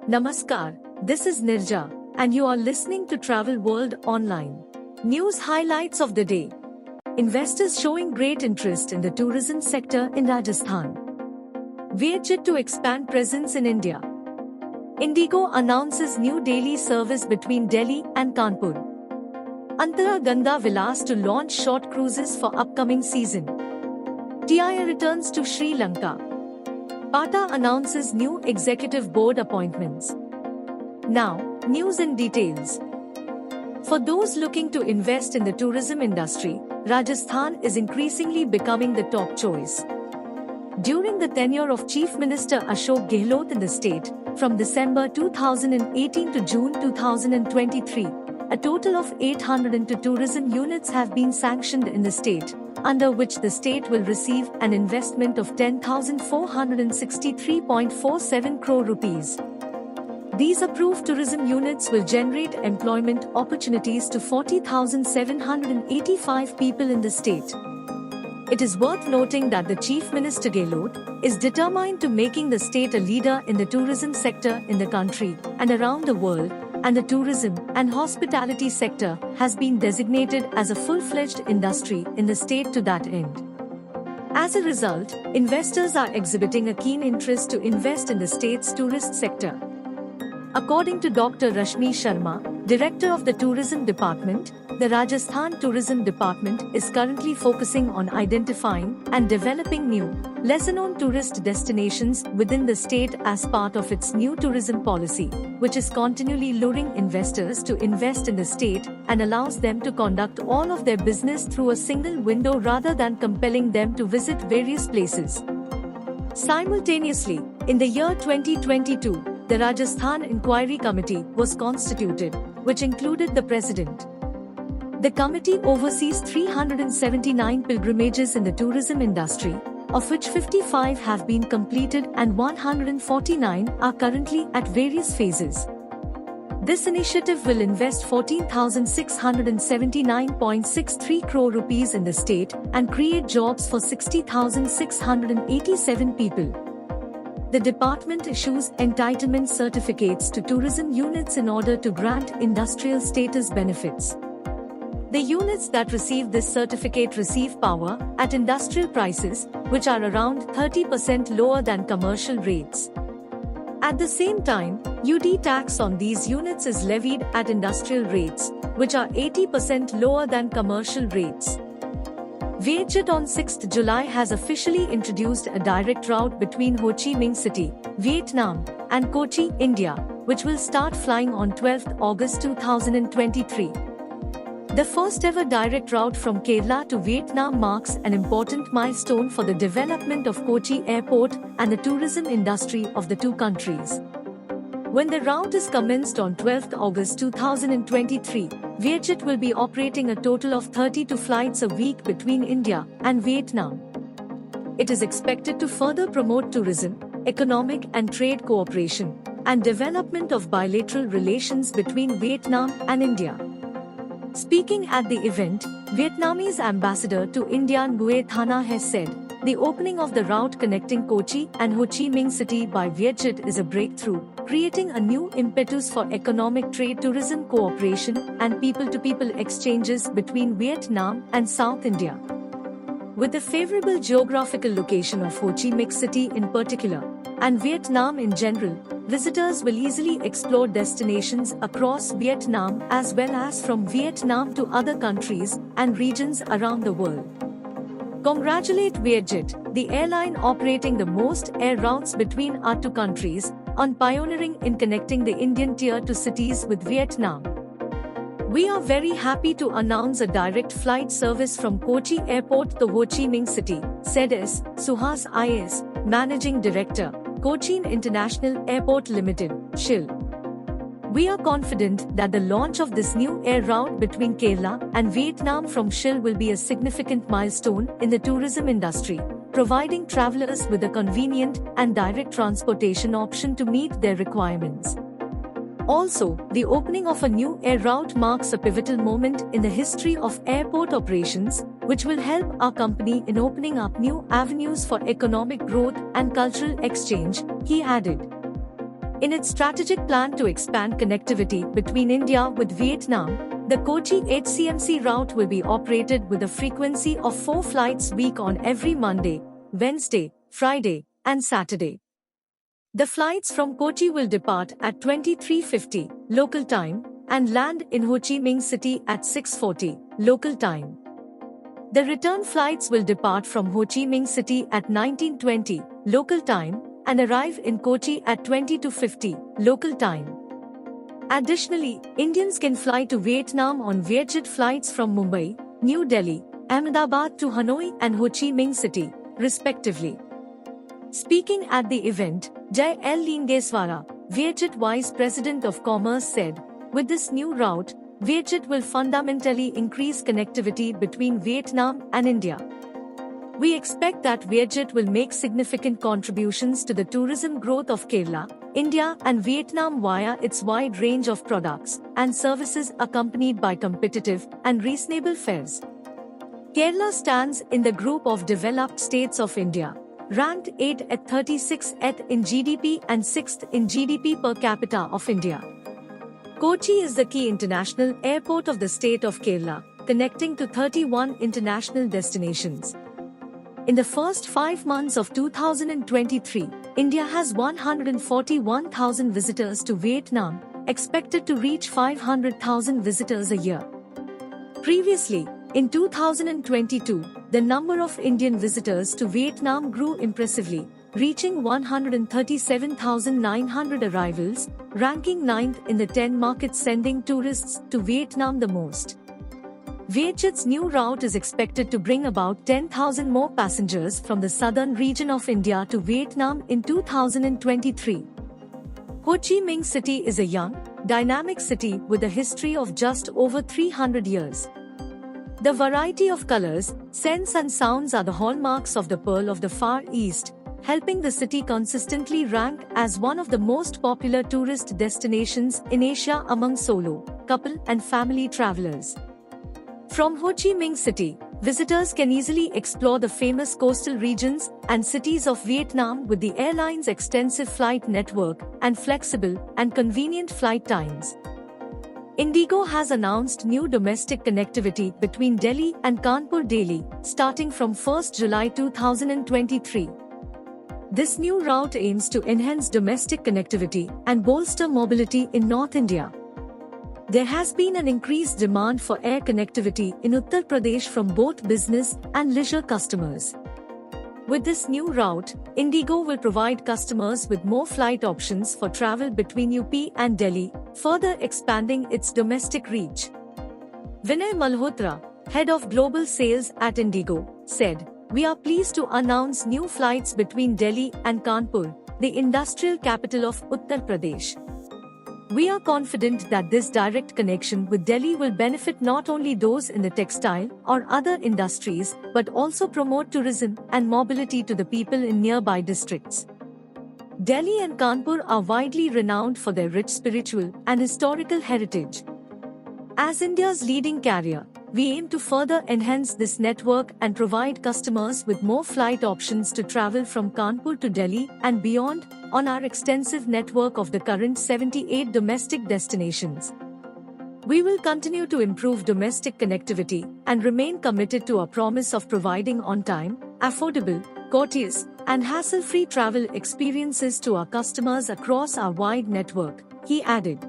Namaskar, this is Nirja, and you are listening to Travel World Online. News highlights of the day. Investors showing great interest in the tourism sector in Rajasthan. Vietjet to expand presence in India. Indigo announces new daily service between Delhi and Kanpur. Antara Ganga Vilas to launch short cruises for upcoming season. TIA returns to Sri Lanka. Tata announces new executive board appointments. Now, news in details. For those looking to invest in the tourism industry, Rajasthan is increasingly becoming the top choice. During the tenure of Chief Minister Ashok Gehlot in the state, from December 2018 to June 2023, a total of 802 tourism units have been sanctioned in the state, under which the state will receive an investment of 10,463.47 crore rupees. These approved tourism units will generate employment opportunities to 40,785 people in the state. It is worth noting that the Chief Minister Gehlot is determined to making the state a leader in the tourism sector in the country and around the world, and the tourism and hospitality sector has been designated as a full-fledged industry in the state to that end. As a result, investors are exhibiting a keen interest to invest in the state's tourist sector. According to Dr. Rashmi Sharma, Director of the Tourism Department, the Rajasthan Tourism Department is currently focusing on identifying and developing new, lesser-known tourist destinations within the state as part of its new tourism policy, which is continually luring investors to invest in the state and allows them to conduct all of their business through a single window rather than compelling them to visit various places. Simultaneously, in the year 2022, the Rajasthan Inquiry Committee was constituted, which included the President. The committee oversees 379 pilgrimages in the tourism industry, of which 55 have been completed and 149 are currently at various phases. This initiative will invest 14,679.63 crore rupees in the state and create jobs for 60,687 people. The department issues entitlement certificates to tourism units in order to grant industrial status benefits. The units that receive this certificate receive power at industrial prices, which are around 30% lower than commercial rates. At the same time, UD tax on these units is levied at industrial rates, which are 80% lower than commercial rates. Vietjet on 6th July has officially introduced a direct route between Ho Chi Minh City, Vietnam, and Kochi, India, which will start flying on 12th August 2023. The first ever direct route from Kerala to Vietnam marks an important milestone for the development of Kochi Airport and the tourism industry of the two countries. When the route is commenced on 12th August 2023, Vietjet will be operating a total of 32 flights a week between India and Vietnam. It is expected to further promote tourism, economic and trade cooperation, and development of bilateral relations between Vietnam and India. Speaking at the event, Vietnamese ambassador to India Nguyen Thana has said, "The opening of the route connecting Kochi and Ho Chi Minh City by Vietjet is a breakthrough, creating a new impetus for economic trade, tourism cooperation, and people-to-people exchanges between Vietnam and South India." With the favorable geographical location of Ho Chi Minh City in particular, and Vietnam in general, visitors will easily explore destinations across Vietnam as well as from Vietnam to other countries and regions around the world. Congratulate Vietjet, the airline operating the most air routes between our two countries, on pioneering in connecting the Indian Tier 2 cities with Vietnam. We are very happy to announce a direct flight service from Kochi Airport to Ho Chi Minh City, said S. Suhas IS, Managing Director, Cochin International Airport Limited, SHIL. We are confident that the launch of this new air route between Kerala and Vietnam from SHIL will be a significant milestone in the tourism industry, providing travelers with a convenient and direct transportation option to meet their requirements. Also, the opening of a new air route marks a pivotal moment in the history of airport operations, which will help our company in opening up new avenues for economic growth and cultural exchange, he added. In its strategic plan to expand connectivity between India with Vietnam, the Kochi HCMC route will be operated with a frequency of 4 flights a week on every Monday, Wednesday, Friday, and Saturday. The flights from Kochi will depart at 23:50 local time and land in Ho Chi Minh City at 6:40 local time. The return flights will depart from Ho Chi Minh City at 19:20 local time and arrive in Kochi at 22:50 local time. Additionally, Indians can fly to Vietnam on Vietjet flights from Mumbai, New Delhi, Ahmedabad to Hanoi and Ho Chi Minh City, respectively. Speaking at the event, Jai L. Lingeswara, Vietjet Vice President of Commerce said, "With this new route, Vietjet will fundamentally increase connectivity between Vietnam and India. We expect that Vietjet will make significant contributions to the tourism growth of Kerala, India and Vietnam via its wide range of products and services accompanied by competitive and reasonable fares." Kerala stands in the group of developed states of India, ranked 8th at 36th in GDP and 6th in GDP per capita of India. Kochi is the key international airport of the state of Kerala, connecting to 31 international destinations. In the first 5 months of 2023, India has 141,000 visitors to Vietnam, expected to reach 500,000 visitors a year. Previously, in 2022, the number of Indian visitors to Vietnam grew impressively, reaching 137,900 arrivals, ranking 9th in the 10 markets sending tourists to Vietnam the most. Vietjet's new route is expected to bring about 10,000 more passengers from the southern region of India to Vietnam in 2023. Ho Chi Minh City is a young, dynamic city with a history of just over 300 years. The variety of colors, scents and sounds are the hallmarks of the Pearl of the Far East, helping the city consistently rank as one of the most popular tourist destinations in Asia among solo, couple and family travelers. From Ho Chi Minh City, visitors can easily explore the famous coastal regions and cities of Vietnam with the airline's extensive flight network and flexible and convenient flight times. Indigo has announced new domestic connectivity between Delhi and Kanpur daily, starting from 1st July 2023. This new route aims to enhance domestic connectivity and bolster mobility in North India. There has been an increased demand for air connectivity in Uttar Pradesh from both business and leisure customers. With this new route, Indigo will provide customers with more flight options for travel between UP and Delhi, further expanding its domestic reach. Vinay Malhotra, head of global sales at Indigo, said, "We are pleased to announce new flights between Delhi and Kanpur, the industrial capital of Uttar Pradesh. We are confident that this direct connection with Delhi will benefit not only those in the textile or other industries but also promote tourism and mobility to the people in nearby districts." Delhi and Kanpur are widely renowned for their rich spiritual and historical heritage. As India's leading carrier, we aim to further enhance this network and provide customers with more flight options to travel from Kanpur to Delhi and beyond on our extensive network of the current 78 domestic destinations. We will continue to improve domestic connectivity and remain committed to our promise of providing on-time, affordable, courteous, and hassle-free travel experiences to our customers across our wide network, he added.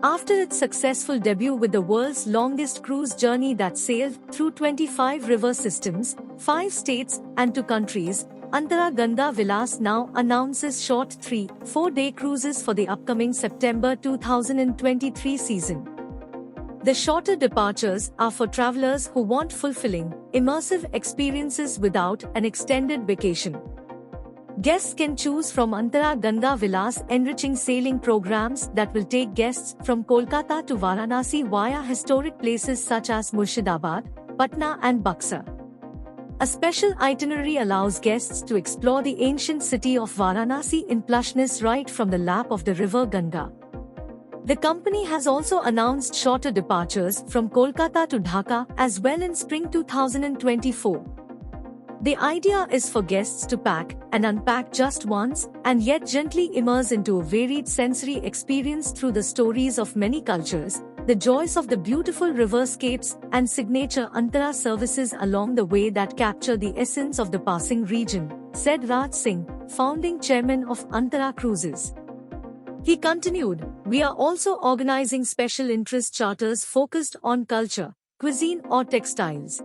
After its successful debut with the world's longest cruise journey that sailed through 25 river systems, 5 states, and 2 countries, Antara Ganga Vilas now announces short 3-4-day cruises for the upcoming September 2023 season. The shorter departures are for travelers who want fulfilling, immersive experiences without an extended vacation. Guests can choose from Antara Ganga Vilas enriching sailing programs that will take guests from Kolkata to Varanasi via historic places such as Murshidabad, Patna and Buxar. A special itinerary allows guests to explore the ancient city of Varanasi in plushness right from the lap of the river Ganga. The company has also announced shorter departures from Kolkata to Dhaka as well in spring 2024. The idea is for guests to pack and unpack just once and yet gently immerse into a varied sensory experience through the stories of many cultures, the joys of the beautiful riverscapes, and signature Antara services along the way that capture the essence of the passing region, said Raj Singh, founding chairman of Antara Cruises. He continued, "We are also organizing special interest charters focused on culture, cuisine or textiles.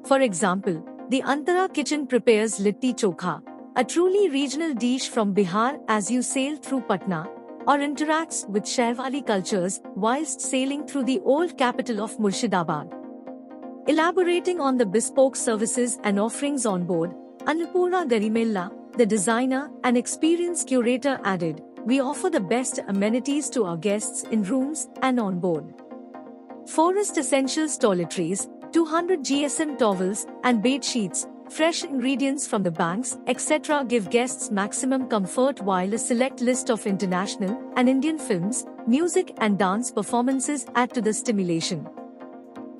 For example, the Antara kitchen prepares litti chokha, a truly regional dish from Bihar as you sail through Patna, or interacts with Sherwali cultures whilst sailing through the old capital of Murshidabad." Elaborating on the bespoke services and offerings on board, Annapurna Garimella, the designer and experience curator added, "We offer the best amenities to our guests in rooms and on board. Forest essentials toiletries, 200 GSM towels and bed sheets, fresh ingredients from the banks, etc. give guests maximum comfort while a select list of international and Indian films, music and dance performances add to the stimulation.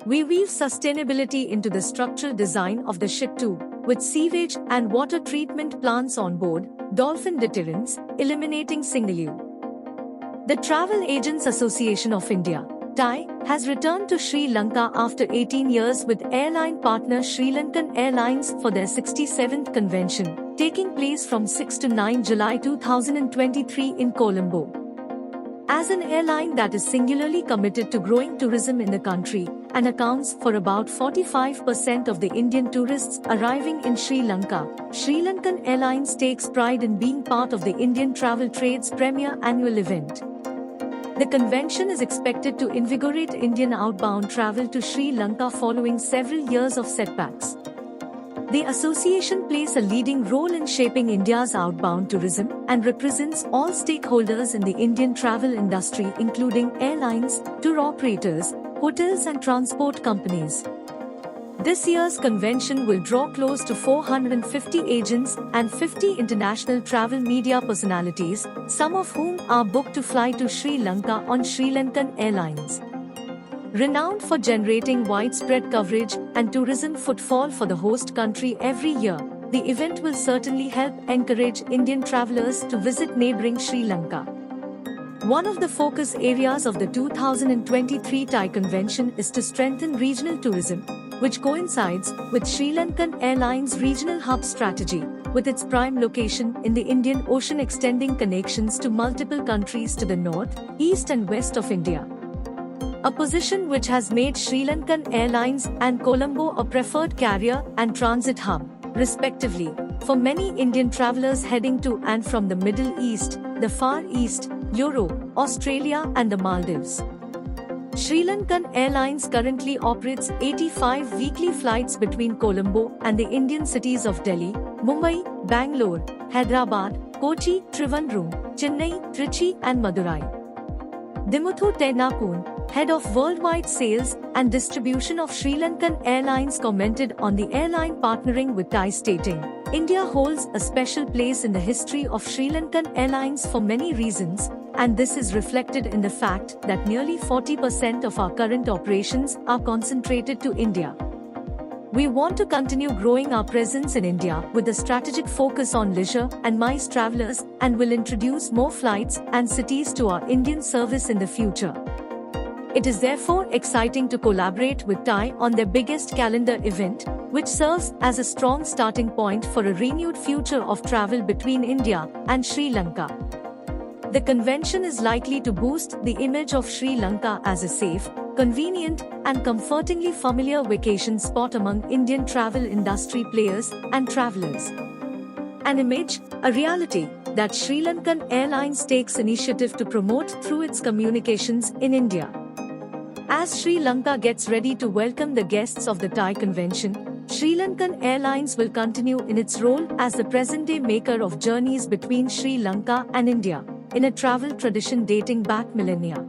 We weave sustainability into the structural design of the ship too, with sewage and water treatment plants on board, dolphin deterrents, eliminating single-use." The Travel Agents Association of India, TAI, has returned to Sri Lanka after 18 years with airline partner Sri Lankan Airlines for their 67th convention, taking place from 6 to 9 July 2023 in Colombo. As an airline that is singularly committed to growing tourism in the country and accounts for about 45% of the Indian tourists arriving in Sri Lanka, Sri Lankan Airlines takes pride in being part of the Indian travel trade's premier annual event. The convention is expected to invigorate Indian outbound travel to Sri Lanka following several years of setbacks. The association plays a leading role in shaping India's outbound tourism and represents all stakeholders in the Indian travel industry including airlines, tour operators, hotels and transport companies. This year's convention will draw close to 450 agents and 50 international travel media personalities, some of whom are booked to fly to Sri Lanka on Sri Lankan Airlines. Renowned for generating widespread coverage and tourism footfall for the host country every year, the event will certainly help encourage Indian travelers to visit neighboring Sri Lanka. One of the focus areas of the 2023 TAI convention is to strengthen regional tourism, which coincides with Sri Lankan Airlines' regional hub strategy, with its prime location in the Indian Ocean extending connections to multiple countries to the north, east and west of India. A position which has made Sri Lankan Airlines and Colombo a preferred carrier and transit hub, respectively, for many Indian travelers heading to and from the Middle East, the Far East, Europe, Australia and the Maldives. Sri Lankan Airlines currently operates 85 weekly flights between Colombo and the Indian cities of Delhi, Mumbai, Bangalore, Hyderabad, Kochi, Trivandrum, Chennai, Trichy and Madurai. Dimuthu Tenapun, head of worldwide sales and distribution of Sri Lankan Airlines, commented on the airline partnering with TAI, stating, "India holds a special place in the history of Sri Lankan Airlines for many reasons, and this is reflected in the fact that nearly 40% of our current operations are concentrated to India. We want to continue growing our presence in India with a strategic focus on leisure and MICE travelers and will introduce more flights and cities to our Indian service in the future. It is therefore exciting to collaborate with TAI on their biggest calendar event, which serves as a strong starting point for a renewed future of travel between India and Sri Lanka." The convention is likely to boost the image of Sri Lanka as a safe, convenient, and comfortingly familiar vacation spot among Indian travel industry players and travelers. An image, a reality, that Sri Lankan Airlines takes initiative to promote through its communications in India. As Sri Lanka gets ready to welcome the guests of the TAI convention, Sri Lankan Airlines will continue in its role as the present-day maker of journeys between Sri Lanka and India, in a travel tradition dating back millennia.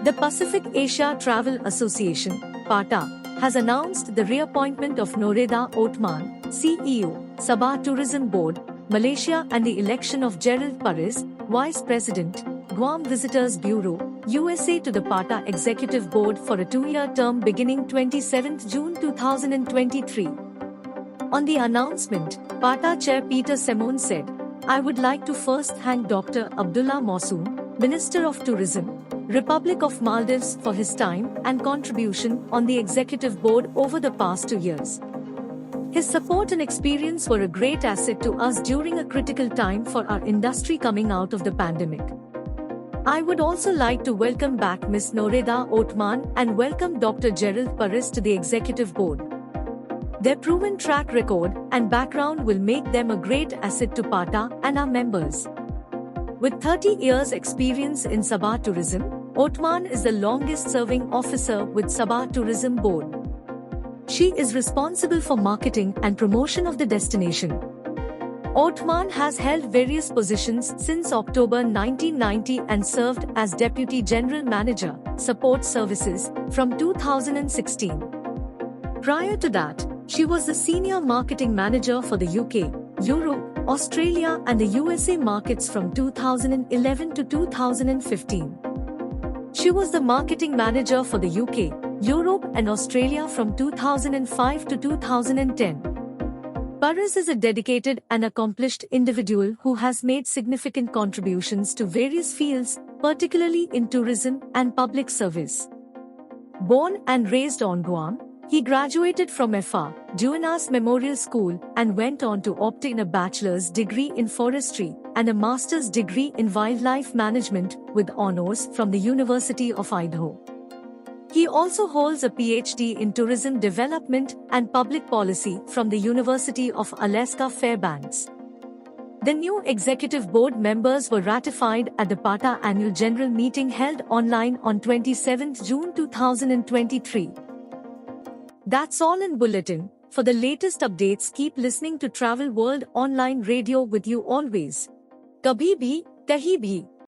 The Pacific Asia Travel Association, PATA, has announced the reappointment of Noreda Othman, CEO, Sabah Tourism Board, Malaysia, and the election of Gerald Paris, Vice President, Guam Visitors Bureau, USA, to the PATA Executive Board for a 2-year term beginning 27 June 2023. On the announcement, PATA Chair Peter Simon said, "I would like to first thank Dr. Abdullah Mossoom, Minister of Tourism, Republic of Maldives, for his time and contribution on the executive board over the past 2 years. His support and experience were a great asset to us during a critical time for our industry coming out of the pandemic. I would also like to welcome back Ms. Noreda Othman and welcome Dr. Gerald Paris to the executive board. Their proven track record and background will make them a great asset to PATA and our members." With 30 years experience in Sabah tourism, Othman is the longest serving officer with Sabah Tourism Board. She is responsible for marketing and promotion of the destination. Othman has held various positions since October 1990 and served as Deputy General Manager, Support Services, from 2016. Prior to that, she was the Senior Marketing Manager for the UK, Europe, Australia and the USA markets from 2011 to 2015. She was the Marketing Manager for the UK, Europe and Australia from 2005 to 2010. Paris is a dedicated and accomplished individual who has made significant contributions to various fields, particularly in tourism and public service. Born and raised on Guam, he graduated from FA, Duenas Memorial School and went on to obtain a bachelor's degree in forestry and a master's degree in wildlife management with honors from the University of Idaho. He also holds a PhD in tourism development and public policy from the University of Alaska Fairbanks. The new executive board members were ratified at the PATA annual general meeting held online on 27 June 2023. That's all in Bulletin. For the latest updates, keep listening to Travel World Online Radio with you always. Kabhi bhi, kahi bhi.